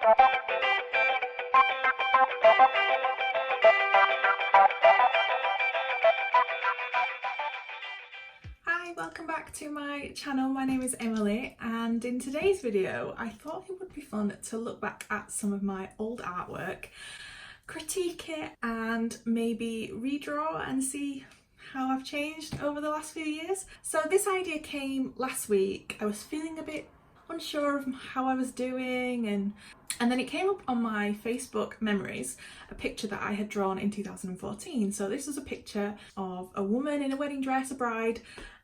Hi, welcome back to my channel. My name is Emily, and in today's video I thought it would be fun to look back at some of my old artwork, critique it and maybe redraw and see how I've changed over the last few years. So this idea came last week. I was feeling a bit unsure of how I was doing, and then it came up on my Facebook memories, a picture that I had drawn in 2014. So this was a picture of a woman in a wedding dress, a bride,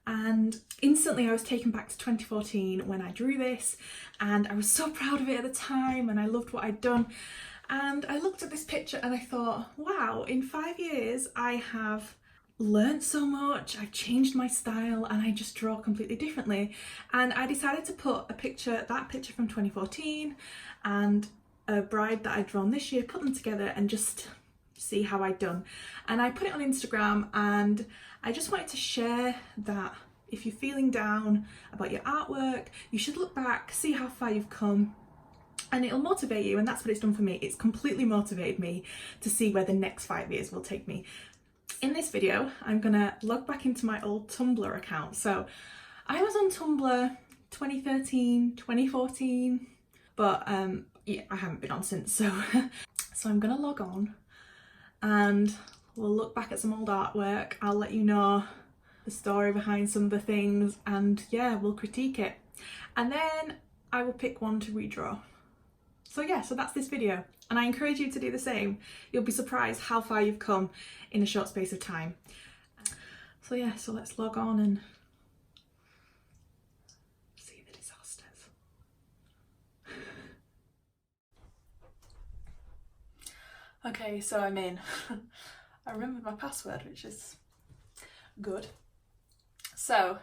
and instantly I was taken back to 2014 when I drew this, and I was so proud of it at the time and I loved what I'd done. And I looked at this picture and I thought, wow, in 5 years I have learned so much, I've changed my style, and I just draw completely differently. And I decided to put that picture from 2014 and a bride that I'd drawn this year, put them together and just see how I'd done. And I put it on Instagram, and I just wanted to share that if you're feeling down about your artwork, you should look back, see how far you've come, and it'll motivate you. And that's what it's done for me. It's completely motivated me to see where the next 5 years will take me. In this video, I'm gonna log back into my old Tumblr account. So I was on Tumblr 2013, 2014, but yeah, I haven't been on since. So I'm gonna log on and we'll look back at some old artwork. I'll let you know the story behind some of the things, and yeah, we'll critique it. And then I will pick one to redraw. So yeah, so that's this video, and I encourage you to do the same. You'll be surprised how far you've come in a short space of time. So yeah, so let's log on and see the disasters. Okay, so I'm in. I remembered my password, which is good. So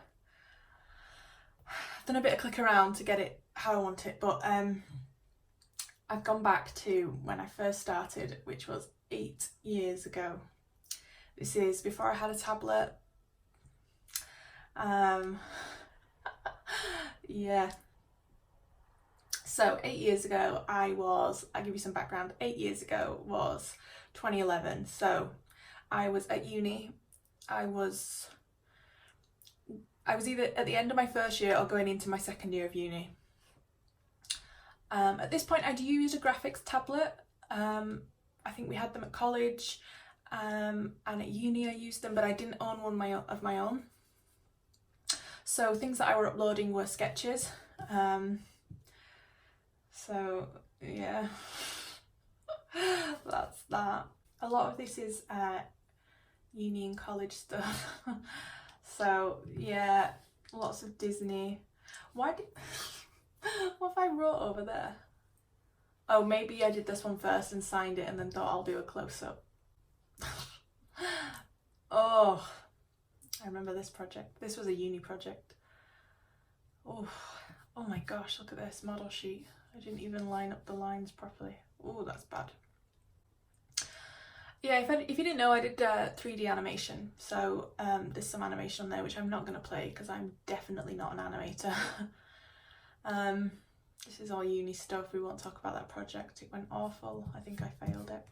I've done a bit of click around to get it how I want it, but I've gone back to when I first started, which was 8 years ago. This is before I had a tablet. Yeah. So 8 years ago I'll give you some background. 8 years ago was 2011. So I was at uni. I was either at the end of my first year or going into my second year of uni. At this point I'd used a graphics tablet. I think we had them at college, and at uni I used them, but I didn't own one of my own. So things that I were uploading were sketches. So yeah, that's that. A lot of this is uni and college stuff. So yeah, lots of Disney. What have I wrote over there? Oh, maybe I did this one first and signed it and then thought I'll do a close-up. Oh, I remember this project. This was a uni project. Oh my gosh, look at this model sheet. I didn't even line up the lines properly. Oh, that's bad. Yeah, if you didn't know, I did 3D animation. So there's some animation on there which I'm not going to play because I'm definitely not an animator. This is all uni stuff. We won't talk about that project. It went awful. I think I failed it.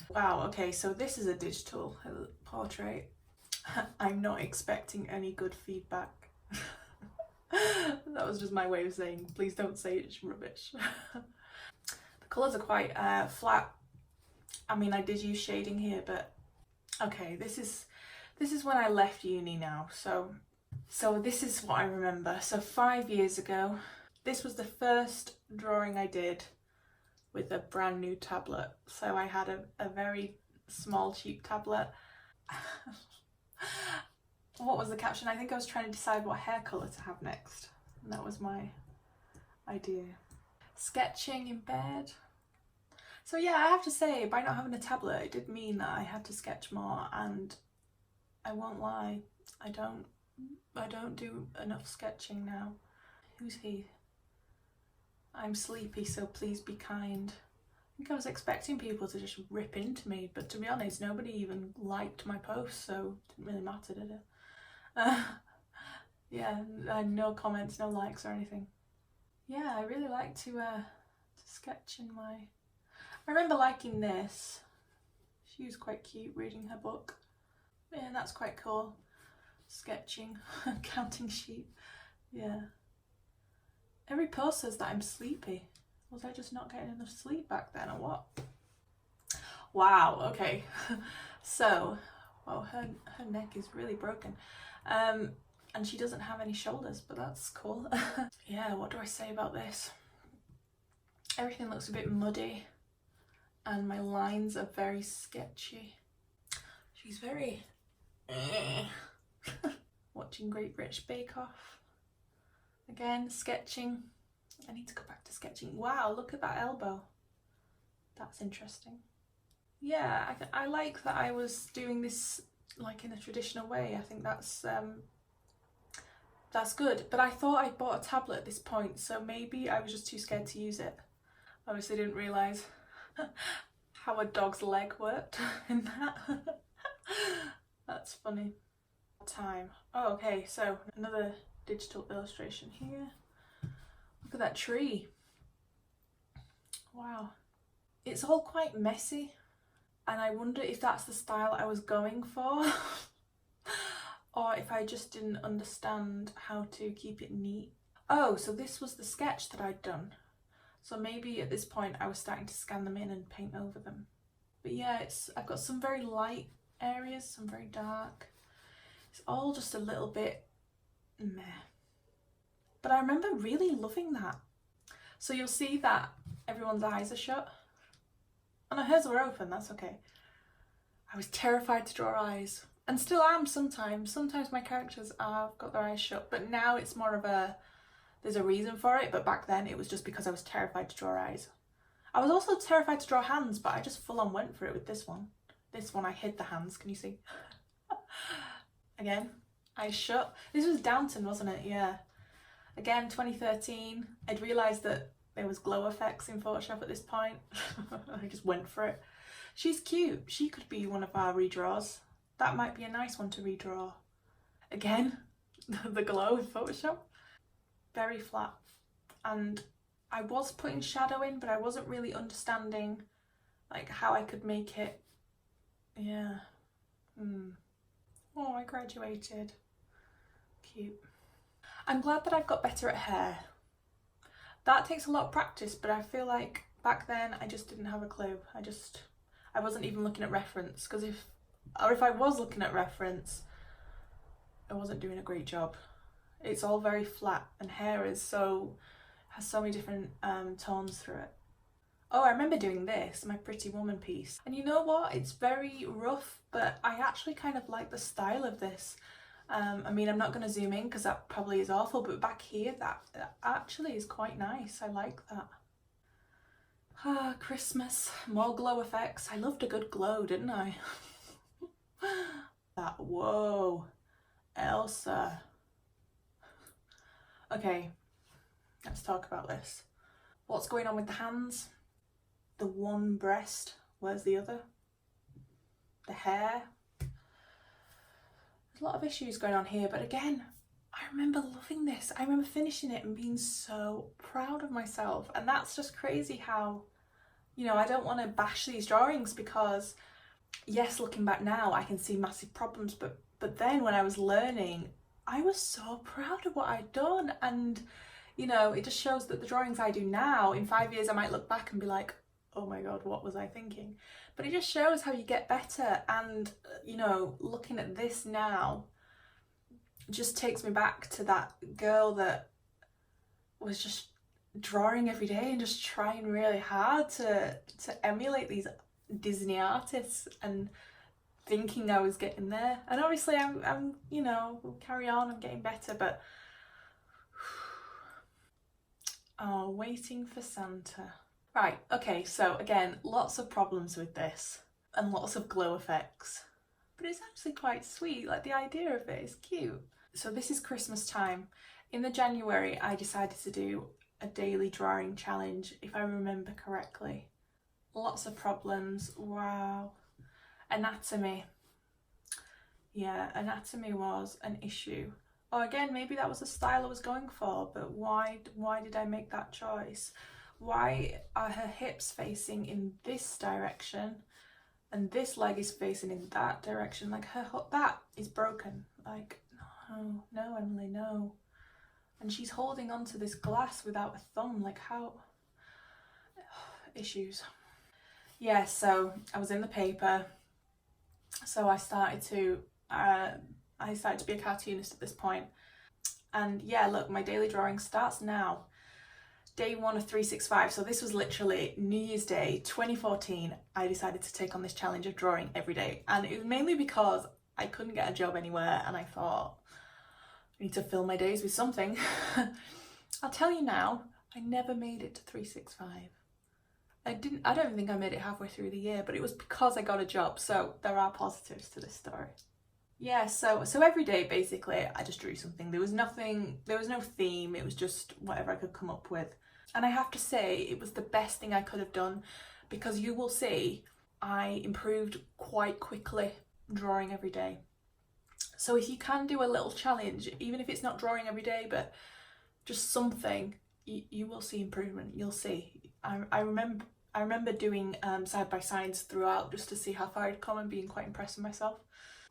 Wow, okay, so this is a digital portrait. I'm not expecting any good feedback. That was just my way of saying, please don't say it's rubbish. The colours are quite flat. I mean, I did use shading here, but okay, this is when I left uni now. So this is what I remember. So 5 years ago, this was the first drawing I did with a brand new tablet. So I had a very small, cheap tablet. What was the caption? I think I was trying to decide what hair colour to have next. And that was my idea. Sketching in bed. So yeah, I have to say, by not having a tablet, it did mean that I had to sketch more, and I won't lie, I don't do enough sketching now. Who's he? I'm sleepy, so please be kind. I think I was expecting people to just rip into me, but to be honest, nobody even liked my post, so it didn't really matter, did it? Yeah, no comments, no likes or anything. Yeah, I really like to sketching my... I remember liking this. She was quite cute reading her book. Yeah, that's quite cool. Sketching, counting sheep. Yeah. Every post says that I'm sleepy. Was I just not getting enough sleep back then or what? Wow, okay. So, well, her neck is really broken. And she doesn't have any shoulders, but that's cool. Yeah, what do I say about this? Everything looks a bit muddy and my lines are very sketchy. She's very... Watching Great British Bake Off. Again, sketching. I need to go back to sketching. Wow, look at that elbow. That's interesting. Yeah, I like that I was doing this like in a traditional way. I think that's good. But I thought I bought a tablet at this point, so maybe I was just too scared to use it. Obviously didn't realise how a dog's leg worked in that. That's funny. Time. Oh, okay, so another digital illustration here. Look at that tree. Wow. It's all quite messy, and I wonder if that's the style I was going for or if I just didn't understand how to keep it neat. Oh, so this was the sketch that I'd done. So maybe at this point I was starting to scan them in and paint over them. But yeah, I've got some very light areas, some very dark. It's all just a little bit meh. But I remember really loving that. So you'll see that everyone's eyes are shut. Oh no, hers were open, that's okay. I was terrified to draw eyes. And still am sometimes. Sometimes my characters have got their eyes shut, but now it's more of a... There's a reason for it, but back then it was just because I was terrified to draw eyes. I was also terrified to draw hands, but I just full on went for it with this one. This one I hid the hands, can you see? Again, eyes shut. This was Downton, wasn't it? Yeah. Again, 2013. I'd realised that there was glow effects in Photoshop at this point. I just went for it. She's cute. She could be one of our redraws. That might be a nice one to redraw. Again, the glow in Photoshop. Very flat. And I was putting shadow in, but I wasn't really understanding like how I could make it. Yeah. Oh, I graduated. Cute. I'm glad that I've got better at hair. That takes a lot of practice, but I feel like back then I just didn't have a clue. I wasn't even looking at reference, because if I was looking at reference, I wasn't doing a great job. It's all very flat, and hair has so many different tones through it. Oh, I remember doing this, my Pretty Woman piece. And you know what? It's very rough, but I actually kind of like the style of this. I mean, I'm not going to zoom in because that probably is awful, but back here, that actually is quite nice. I like that. Ah, Christmas, more glow effects. I loved a good glow, didn't I? That, whoa, Elsa. Okay, let's talk about this. What's going on with the hands? The one breast, where's the other? The hair. There's a lot of issues going on here, but again, I remember loving this. I remember finishing it and being so proud of myself. And that's just crazy how, you know, I don't want to bash these drawings because, yes, looking back now, I can see massive problems, but then when I was learning, I was so proud of what I'd done. And, you know, it just shows that the drawings I do now, in 5 years, I might look back and be like, oh my God, what was I thinking? But it just shows how you get better. And, you know, looking at this now just takes me back to that girl that was just drawing every day and just trying really hard to emulate these Disney artists and thinking I was getting there. And obviously I'm you know, we'll carry on, I'm getting better, but oh, waiting for Santa. Right, okay, so again, lots of problems with this and lots of glow effects, but it's actually quite sweet. Like, the idea of it is cute. So this is Christmas time. In the January, I decided to do a daily drawing challenge, if I remember correctly. Lots of problems. Wow. Anatomy. Yeah, anatomy was an issue. Oh, again, maybe that was the style I was going for, but why did I make that choice? Why are her hips facing in this direction and this leg is facing in that direction? Like that is broken. Like, no, Emily, no. And she's holding onto this glass without a thumb. Like, how? Issues. Yeah, so I was in the paper. So I started to be a cartoonist at this point. And yeah, look, my daily drawing starts now. Day 1 of 365. So this was literally New Year's Day 2014. I decided to take on this challenge of drawing every day. And it was mainly because I couldn't get a job anywhere and I thought, I need to fill my days with something. I'll tell you now, I never made it to 365. I don't think I made it halfway through the year, but it was because I got a job. So there are positives to this story. Yeah, so every day basically I just drew something. There was no theme, it was just whatever I could come up with. And I have to say it was the best thing I could have done, because you will see I improved quite quickly drawing every day. So if you can do a little challenge, even if it's not drawing every day, but just something, you will see improvement. You'll see. I remember doing side-by-sides throughout just to see how far I'd come and being quite impressed with myself.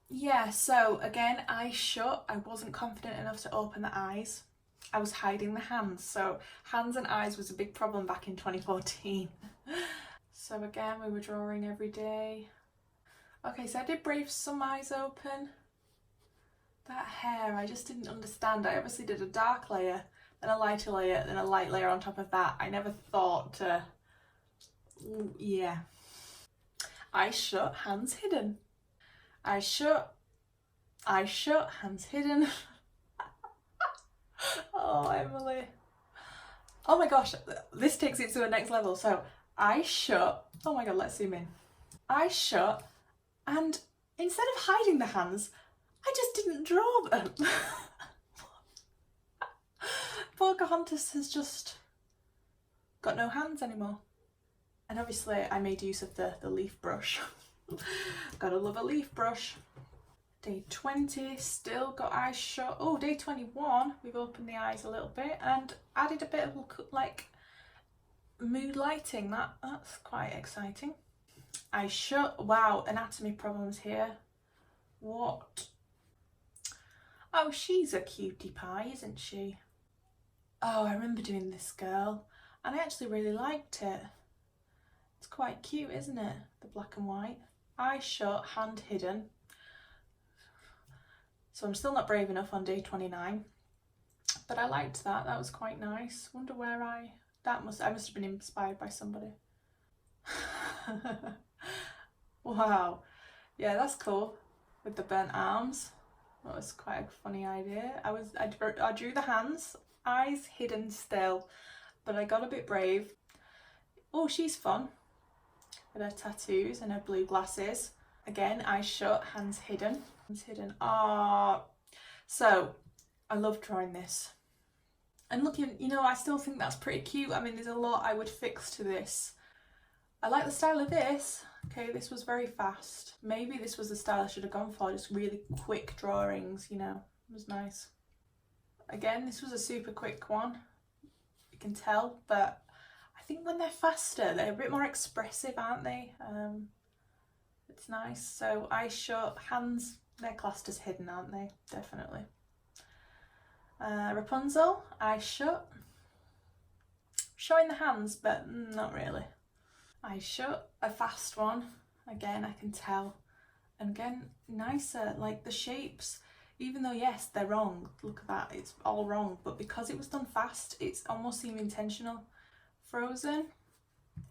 Yeah, so again, eyes shut. I wasn't confident enough to open the eyes. I was hiding the hands. So hands and eyes was a big problem back in 2014. So again, we were drawing every day. Okay, so I did brave some eyes open. That hair, I just didn't understand. I obviously did a dark layer, then a lighter layer, then a light layer on top of that. I never thought to, yeah. Eyes shut, hands hidden. Eyes shut, hands hidden. Oh, Emily. Oh my gosh, this takes it to a next level. So, eyes shut. Oh my god, let's zoom in. Eyes shut, and instead of hiding the hands, I just didn't draw them. Pocahontas has just got no hands anymore. And obviously I made use of the leaf brush. Gotta love a leaf brush. Day 20, still got eyes shut. Oh, day 21, we've opened the eyes a little bit and added a bit of like mood lighting. That's quite exciting. Eyes shut. Wow, anatomy problems here. What? Oh, she's a cutie pie, isn't she? Oh, I remember doing this girl and I actually really liked it. It's quite cute, isn't it? The black and white. Eyes shut, hand hidden. So I'm still not brave enough on day 29, but I liked that. That was quite nice. Wonder where I must have been inspired by somebody. Wow. Yeah, that's cool. With the burnt arms. That was quite a funny idea. I drew the hands, eyes hidden still, but I got a bit brave. Oh, she's fun. With her tattoos and her blue glasses. Again, eyes shut, hands hidden. Hands hidden. Ah, so I love drawing this. And looking, I still think that's pretty cute. I mean, there's a lot I would fix to this. I like the style of this. Okay, this was very fast. Maybe this was the style I should have gone for, just really quick drawings, It was nice. Again, this was a super quick one. You can tell, but I think when they're faster, they're a bit more expressive, aren't they? It's nice. So eyes shut, hands, they're classed as hidden, aren't they? Definitely. Rapunzel, eyes shut. Showing the hands, but not really. Eyes shut, a fast one. Again, I can tell. And again, nicer, like the shapes, even though yes, they're wrong. Look at that, it's all wrong. But because it was done fast, it's almost seemed intentional. Frozen,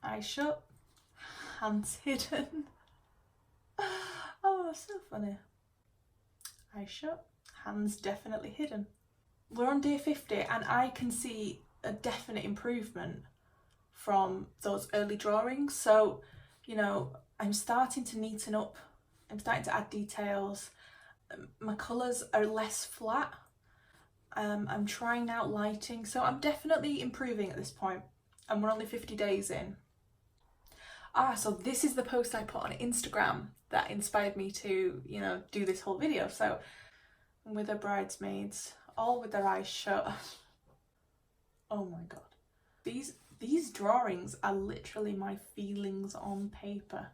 eyes shut, hands hidden. Oh, so funny. Eyes shut, hands definitely hidden. We're on day 50 and I can see a definite improvement from those early drawings. So, I'm starting to neaten up. I'm starting to add details. My colours are less flat. I'm trying out lighting. So I'm definitely improving at this point. And we're only 50 days in. So this is the post I put on Instagram that inspired me to, do this whole video. So with her bridesmaids, all with their eyes shut. Oh my god. These These drawings are literally my feelings on paper.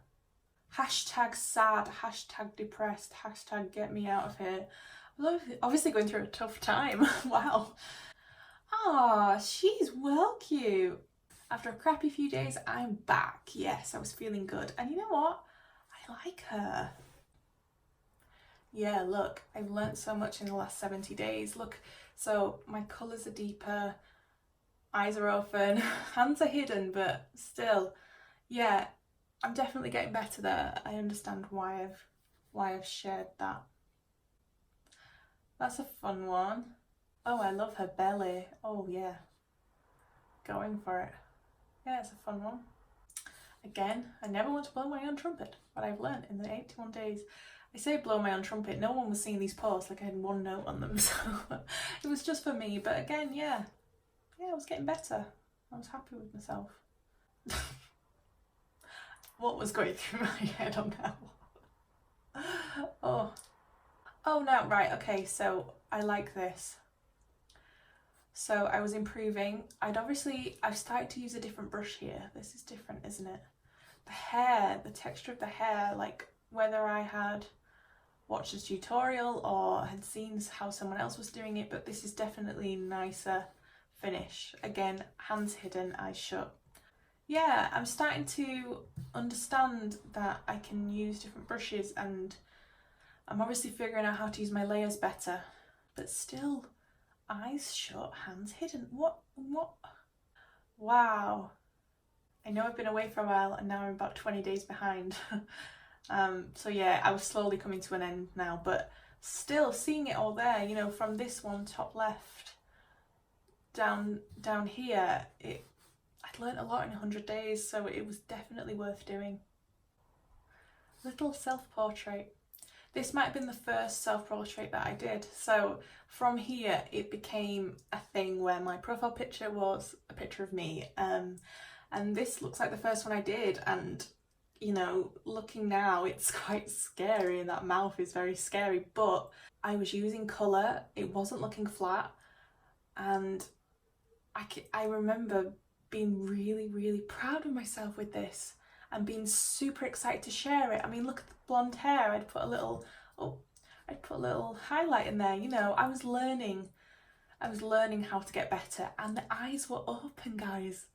Hashtag sad, hashtag depressed, hashtag get me out of here. I'm obviously going through a tough time. Wow. Ah, she's well cute. After a crappy few days, I'm back. Yes, I was feeling good. And you know what? I like her. Yeah, look, I've learnt so much in the last 70 days. Look, so my colours are deeper, eyes are open, hands are hidden, but still, yeah, I'm definitely getting better there. I understand why I've shared that. That's a fun one. Oh, I love her belly. Oh yeah, going for it. Yeah, it's a fun one. Again, I never want to blow my own trumpet, but I've learned in the 81 days. I say blow my own trumpet, no one was seeing these posts, like I had one note on them, so it was just for me. But again, yeah, I was getting better. I was happy with myself. What was going through my head on that one? Oh no, right, okay, so I like this. So I was improving. I've started to use a different brush here. This is different, isn't it? The hair, the texture of the hair, like whether I had watched a tutorial or had seen how someone else was doing it, but this is definitely nicer finish. Again, hands hidden, eyes shut. Yeah, I'm starting to understand that I can use different brushes, and I'm obviously figuring out how to use my layers better, but still, eyes shut, hands hidden. What? Wow. I know I've been away for a while and now I'm about 20 days behind. So yeah, I was slowly coming to an end now, but still seeing it all there, you know, from this one top left down here, I'd learnt a lot in 100 days, so it was definitely worth doing. Little self-portrait. This might have been the first self-portrait that I did. So from here, it became a thing where my profile picture was a picture of me. And this looks like the first one I did. And, you know, looking now, it's quite scary and that mouth is very scary. But I was using colour. It wasn't looking flat. And I remember being really, really proud of myself with this. And being super excited to share it. I mean, look at the blonde hair. I'd put a little highlight in there, you know. I was learning how to get better, and the eyes were open, guys.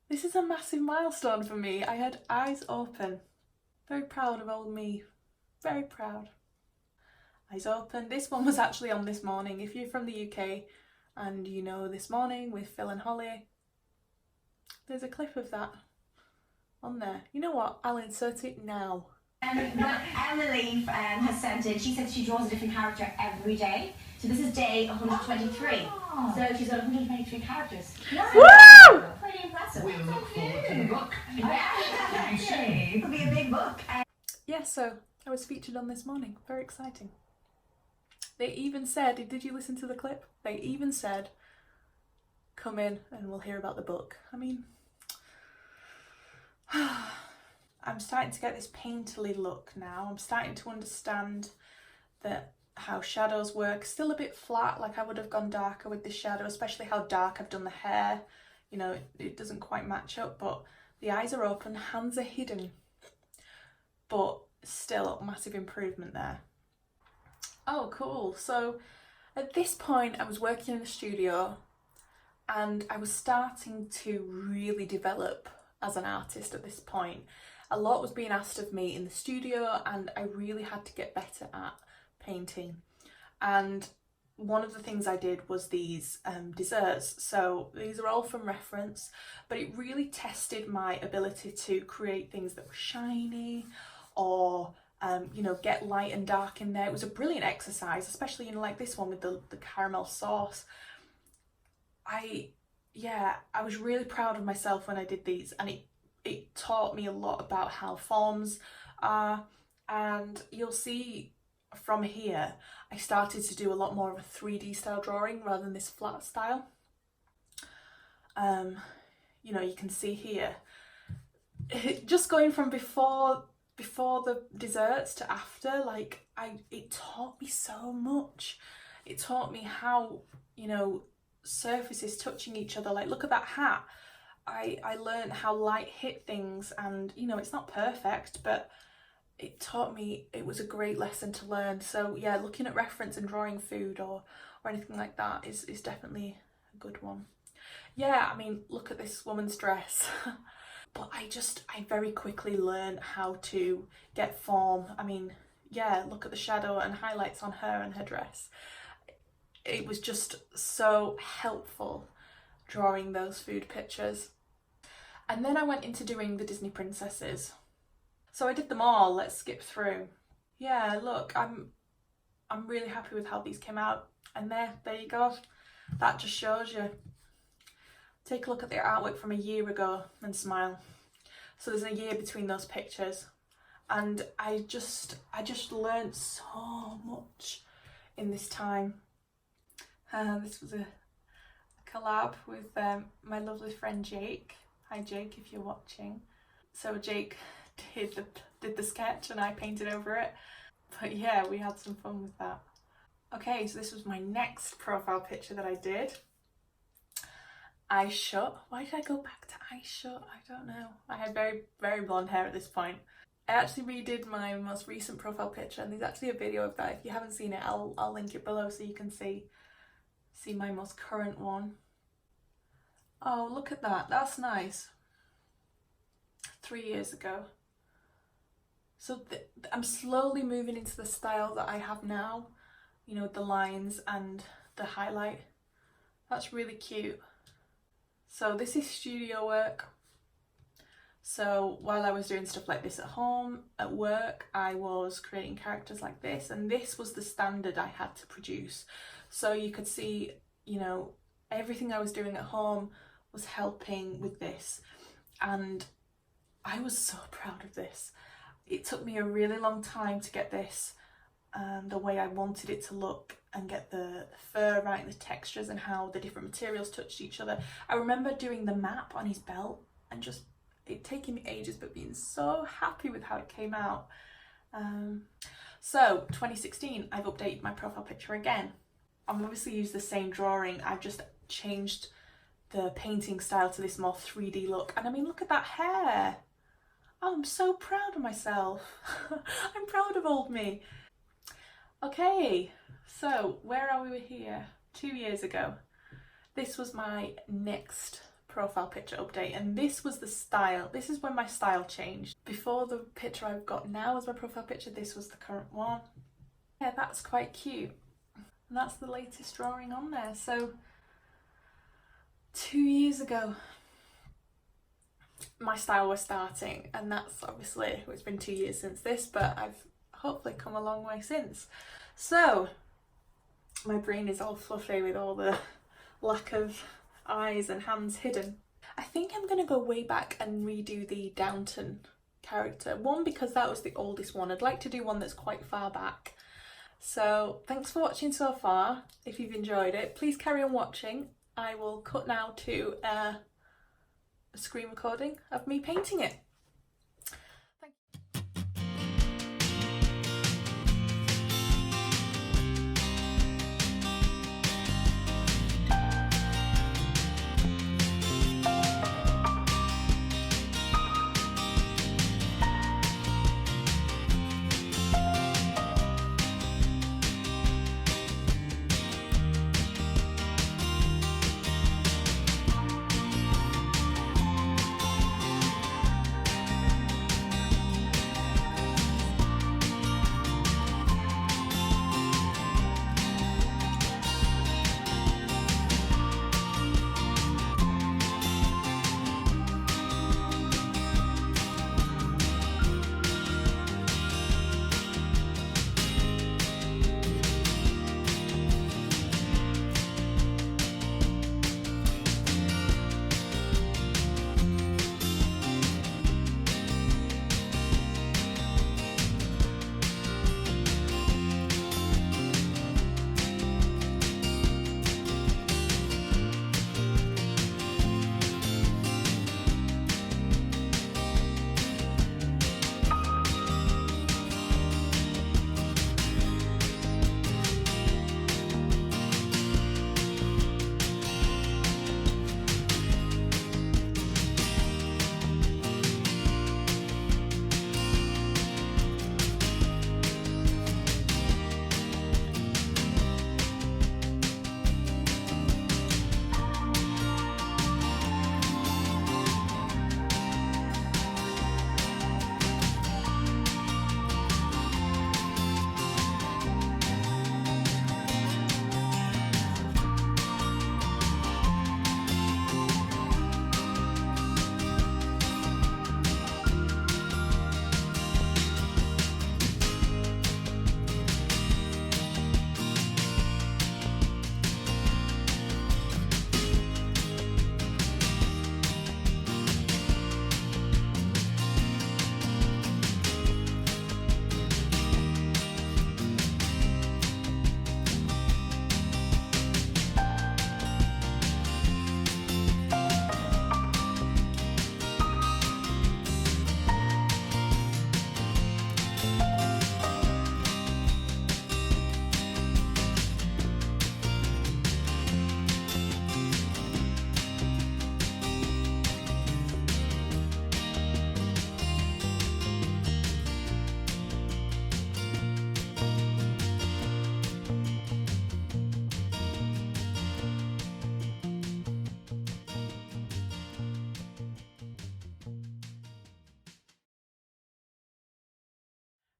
This is a massive milestone for me. I had eyes open. Very proud of old me. Very proud. Eyes open. This one was actually on This Morning. If you're from the UK and you know This Morning with Phil and Holly, there's a clip of that on there. You know what? I'll insert it now. What Emily has sent in, she said she draws a different character every day. So this is day 123. Oh. So she's got 123 characters. Nice. Woo! Pretty impressive. We'll look forward to the book. Yeah, it'll be a big book. Yeah, so I was featured on This Morning. Very exciting. They even said, did you listen to the clip? They even said, come in and we'll hear about the book. I mean, I'm starting to get this painterly look now. I'm starting to understand that how shadows work. Still a bit flat, like I would have gone darker with this shadow, especially how dark I've done the hair. You know, it doesn't quite match up, but the eyes are open, hands are hidden. But still, massive improvement there. Oh, cool. So at this point, I was working in the studio and I was starting to really develop as an artist at this point. A lot was being asked of me in the studio and I really had to get better at painting. And one of the things I did was these desserts. So these are all from reference, but it really tested my ability to create things that were shiny or you know, get light and dark in there. It was a brilliant exercise, especially, you know, like this one with the caramel sauce. I was really proud of myself when I did these, and it taught me a lot about how forms are. And you'll see from here, I started to do a lot more of a 3D style drawing rather than this flat style. You know, you can see here, just going from before the desserts to after, like it taught me so much. It taught me how, you know, surfaces touching each other. Like, look at that hat. I learned how light hit things, and you know, it's not perfect, but it taught me, it was a great lesson to learn. So yeah, looking at reference and drawing food or anything like that is definitely a good one. Yeah, I mean, look at this woman's dress. But I very quickly learned how to get form. I mean, yeah, look at the shadow and highlights on her and her dress. It was just so helpful drawing those food pictures. And then I went into doing the Disney princesses. So I did them all. Let's skip through. Yeah, look, I'm really happy with how these came out. And there you go. That just shows you. Take a look at their artwork from a year ago and smile. So there's a year between those pictures. And I just learned so much in this time. This was a collab with my lovely friend Jake. Hi Jake, if you're watching. So Jake did the sketch and I painted over it. But yeah, we had some fun with that. Okay, so this was my next profile picture that I did. Eyes shut. Why did I go back to eyes shut? I don't know. I had very blonde hair at this point. I actually redid my most recent profile picture, and there's actually a video of that. If you haven't seen it, I'll link it below so you can see my most current one. Oh, look at that. That's nice. 3 years ago. So I'm slowly moving into the style that I have now, you know, with the lines and the highlight. That's really cute. So this is studio work. So while I was doing stuff like this at home, at work, I was creating characters like this, and this was the standard I had to produce. So you could see, you know, everything I was doing at home was helping with this, and I was so proud of this. It took me a really long time to get this the way I wanted it to look, and get the fur right and the textures and how the different materials touched each other. I remember doing the map on his belt and just it taking me ages, but being so happy with how it came out. So 2016, I've updated my profile picture again. I've obviously used the same drawing, I've just changed the painting style to this more 3D look. And I mean, look at that hair. Oh, I'm so proud of myself. I'm proud of old me. Okay, so where are we here? 2 years ago. This was my next profile picture update, and this was the style. This is when my style changed. Before the picture I've got now as my profile picture, this was the current one. Yeah, that's quite cute. And that's the latest drawing on there. So 2 years ago, my style was starting, and that's obviously, it's been 2 years since this, but I've hopefully come a long way since. So my brain is all fluffy with all the lack of eyes and hands hidden. I think I'm gonna go way back and redo the Downton character. One, because that was the oldest one. I'd like to do one that's quite far back. So thanks for watching so far. If you've enjoyed it, please carry on watching. I will cut now to a screen recording of me painting it.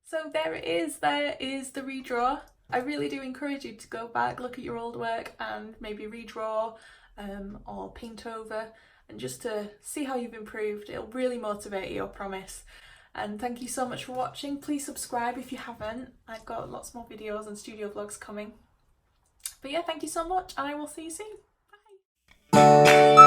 So there it is, there is the redraw. I really do encourage you to go back, look at your old work and maybe redraw or paint over, and just to see how you've improved. It'll really motivate you, I promise. And thank you so much for watching. Please subscribe if you haven't. I've got lots more videos and studio vlogs coming. But yeah, thank you so much and I will see you soon. Bye!